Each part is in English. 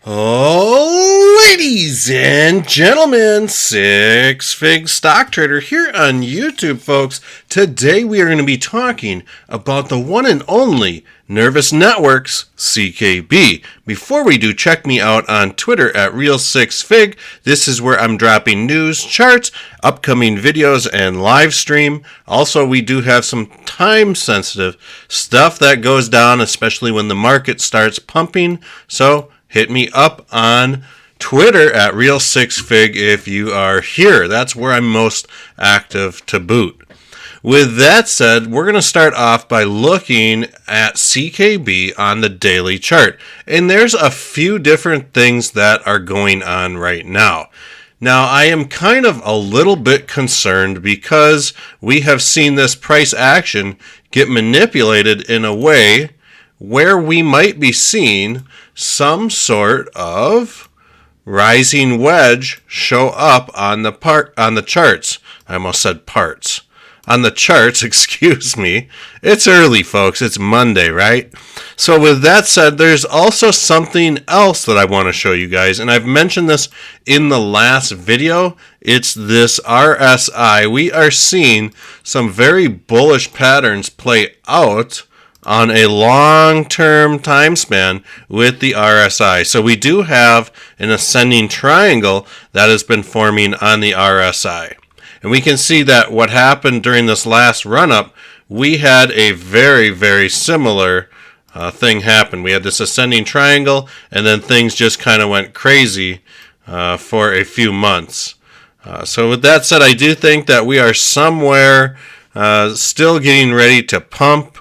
Oh, ladies and gentlemen, Six Fig Stock Trader here on YouTube, folks. Today we are going to be talking about the one and only Nervos Network's CKB. Before we do, check me out on Twitter at Real6Fig. This is where I'm dropping news, charts, upcoming videos, and live stream. Also, we do have some time-sensitive stuff that goes down, especially when the market starts pumping. So hit me up on Twitter at Real6Fig if you are here. That's where I'm most active to boot. With that said, we're going to start off by looking at CKB on the daily chart. And there's a few different things that are going on right now. Now, I am kind of a little bit concerned because we have seen this price action get manipulated in a way where we might be seeing some sort of rising wedge show up on the charts. I almost said parts. On the charts, excuse me. It's early, folks. It's Monday, right? So with that said, there's also something else that I want to show you guys, and I've mentioned this in the last video. It's this RSI. We are seeing some very bullish patterns play out on a long-term time span with the RSI. So we do have an ascending triangle that has been forming on the RSI. And we can see that what happened during this last run-up, we had a very, very similar thing happen. We had this ascending triangle, and then things just kind of went crazy for a few months. So with that said, I do think that we are somewhere still getting ready to pump.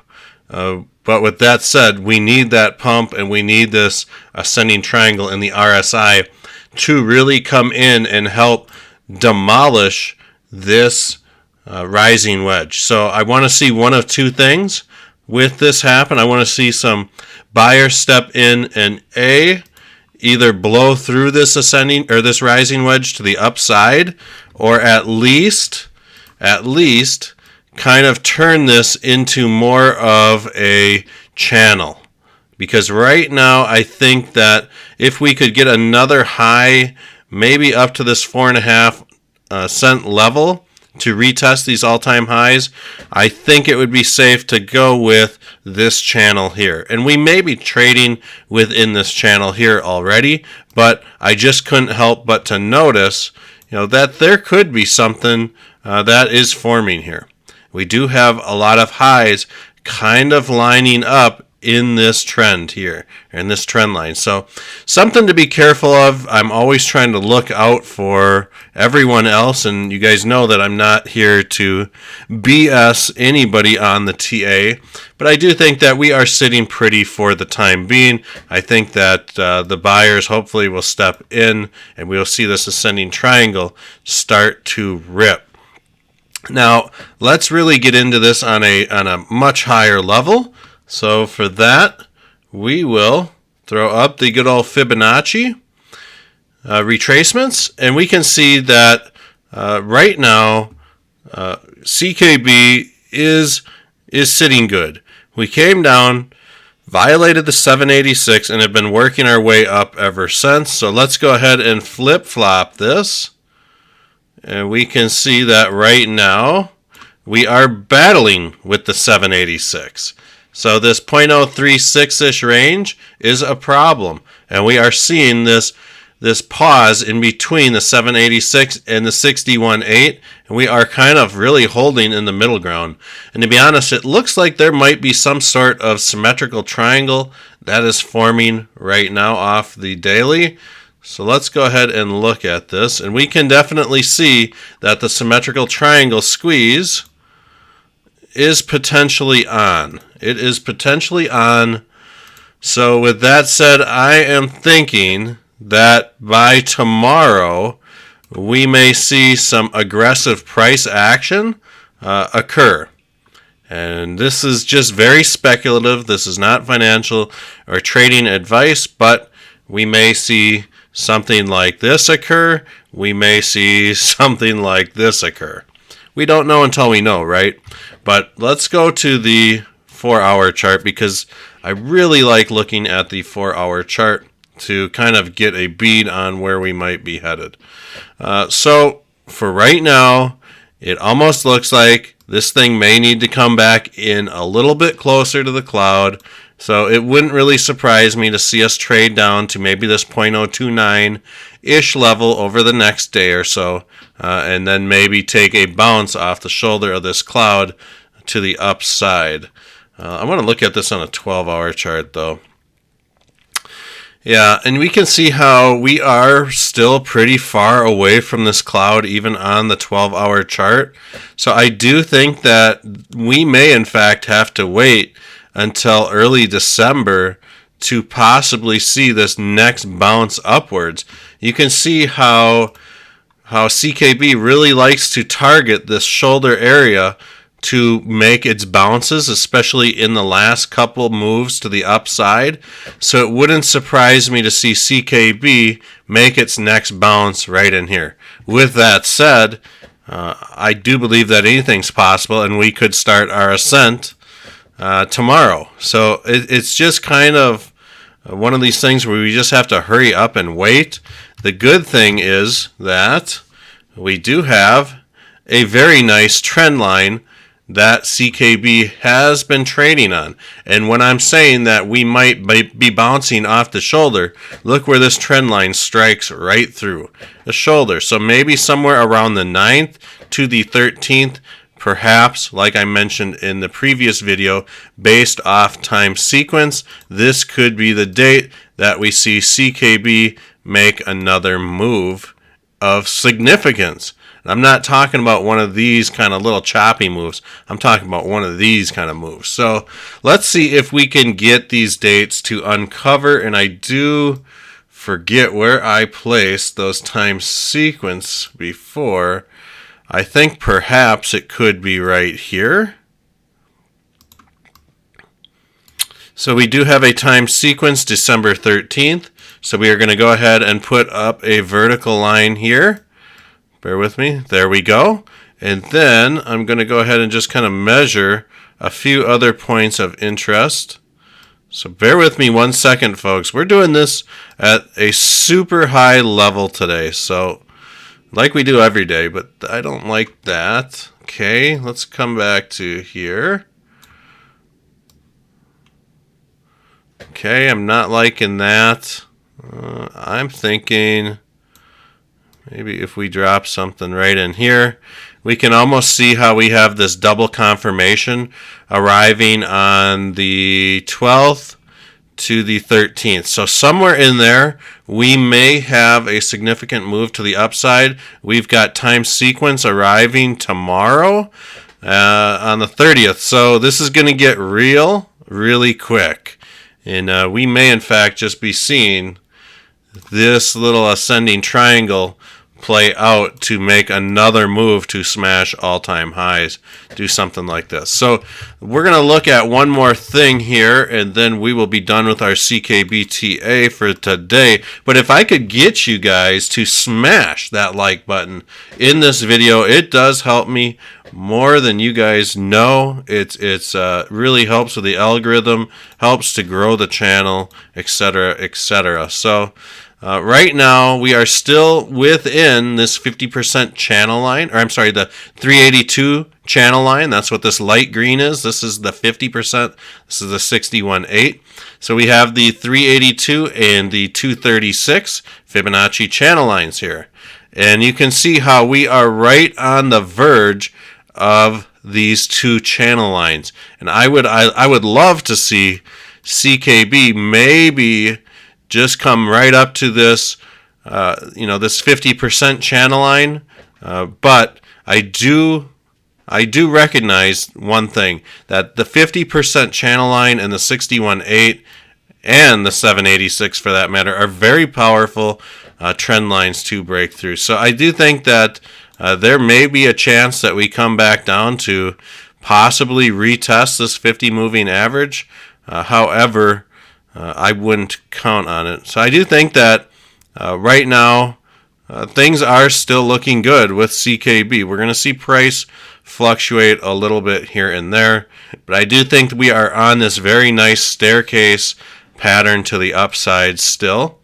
But with that said, we need that pump and we need this ascending triangle in the RSI to really come in and help demolish this rising wedge. So I want to see one of two things with this happen. I want to see some buyers step in and either blow through this ascending or this rising wedge to the upside, or at least kind of turn this into more of a channel. Because right now I think that if we could get another high, maybe up to this 4.5 cent level to retest these all-time highs, I think it would be safe to go with this channel here. And we may be trading within this channel here already, but I just couldn't help but to notice, that there could be something that is forming here. We do have a lot of highs kind of lining up in this trend here, in this trend line. So something to be careful of. I'm always trying to look out for everyone else, and you guys know that I'm not here to BS anybody on the TA, but I do think that we are sitting pretty for the time being. I think that the buyers hopefully will step in, and we'll see this ascending triangle start to rip. Now, let's really get into this on a much higher level. So for that, we will throw up the good old Fibonacci retracements, and we can see that right now CKB is sitting good. We came down, violated the 786, and have been working our way up ever since. So let's go ahead and flip-flop this. And we can see that right now we are battling with the 786. So this 0.036-ish range is a problem. And we are seeing this pause in between the 786 and the 61.8. And we are kind of really holding in the middle ground. And to be honest, it looks like there might be some sort of symmetrical triangle that is forming right now off the daily. So let's go ahead and look at this, and we can definitely see that the symmetrical triangle squeeze is potentially on. It is potentially on. So with that said, I am thinking that by tomorrow we may see some aggressive price action occur. And this is just very speculative. This is not financial or trading advice, but we may see something like this occur. We may see something like this occur. We don't know until we know, right? But let's go to the 4-hour chart because I really like looking at the 4-hour chart to kind of get a bead on where we might be headed. So for right now, it almost looks like this thing may need to come back in a little bit closer to the cloud. So it wouldn't really surprise me to see us trade down to maybe this 0.029-ish level over the next day or so, and then maybe take a bounce off the shoulder of this cloud to the upside. I want to look at this on a 12-hour chart, though. Yeah, and we can see how we are still pretty far away from this cloud, even on the 12-hour chart. So I do think that we may, in fact, have to wait until early December to possibly see this next bounce upwards. You can see how CKB really likes to target this shoulder area to make its bounces, especially in the last couple moves to the upside. So it wouldn't surprise me to see CKB make its next bounce right in here. With that said, I do believe that anything's possible, and we could start our ascent tomorrow. So it's just kind of one of these things where we just have to hurry up and wait. The good thing is that we do have a very nice trend line that CKB has been trading on. And when I'm saying that we might be bouncing off the shoulder, look where this trend line strikes right through the shoulder. So maybe somewhere around the 9th to the 13th, perhaps, like I mentioned in the previous video, based off time sequence, this could be the date that we see CKB make another move of significance. I'm not talking about one of these kind of little choppy moves. I'm talking about one of these kind of moves. So let's see if we can get these dates to uncover. And I do forget where I placed those time sequence before. I think perhaps it could be right here. So we do have a time sequence, December 13th. So we are going to go ahead and put up a vertical line here. Bear with me. There we go. And then I'm going to go ahead and just kind of measure a few other points of interest. So bear with me 1 second, folks. We're doing this at a super high level today. So like we do every day, but I don't like that. Okay, let's come back to here. Okay, I'm not liking that. I'm thinking maybe if we drop something right in here, we can almost see how we have this double confirmation arriving on the 12th to the 13th. So somewhere in there, we may have a significant move to the upside. We've got time sequence arriving tomorrow on the 30th. So this is going to get really quick. And we may, in fact, just be seeing this little ascending triangle play out to make another move to smash all-time highs, do something like this. So we're going to look at one more thing here, and then we will be done with our CKBTA for today. But if I could get you guys to smash that like button in this video, it does help me more than you guys know. It's really helps with the algorithm, helps to grow the channel, etc., etc. So right now, we are still within this 50% channel line, or I'm sorry, the 382 channel line. That's what this light green is. This is the 50%. This is the 61.8. So we have the 382 and the 236 Fibonacci channel lines here. And you can see how we are right on the verge of these two channel lines. And I would love to see CKB maybe just come right up to this, this 50% channel line. But I do recognize one thing, that the 50% channel line and the 61.8 and the 786 for that matter are very powerful trend lines to break through. So I do think that there may be a chance that we come back down to possibly retest this 50 moving average. However, I wouldn't count on it. So I do think that right now things are still looking good with CKB. We're going to see price fluctuate a little bit here and there, but I do think that we are on this very nice staircase pattern to the upside still.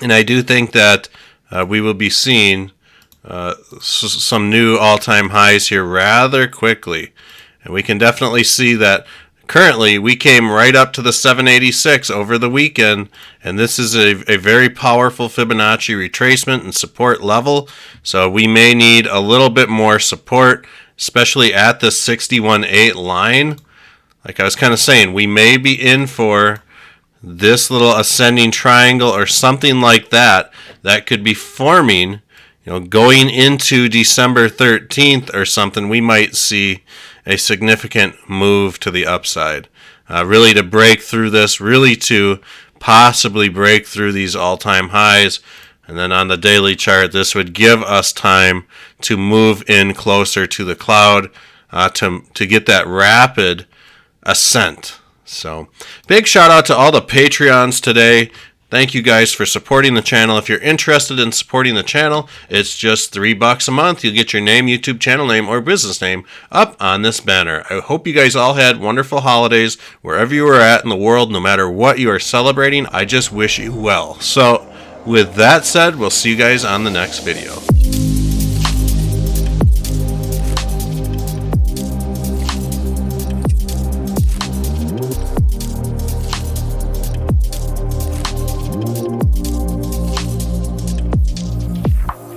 And I do think that we will be seeing some new all-time highs here rather quickly. And we can definitely see that currently we came right up to the 786 over the weekend, and this is a very powerful Fibonacci retracement and support level. So we may need a little bit more support, especially at the 61.8 line. Like I was kind of saying, we may be in for this little ascending triangle or something like that that could be forming, going into December 13th or something. We might see a significant move to the upside, really to break through this, really to possibly break through these all-time highs. And then on the daily chart, this would give us time to move in closer to the cloud to get that rapid ascent. So big shout out to all the Patreons today. Thank you guys for supporting the channel. If you're interested in supporting the channel, it's just $3 a month. You'll get your name, YouTube channel name, or business name up on this banner. I hope you guys all had wonderful holidays wherever you were at in the world, no matter what you are celebrating. I just wish you well. So with that said, we'll see you guys on the next video.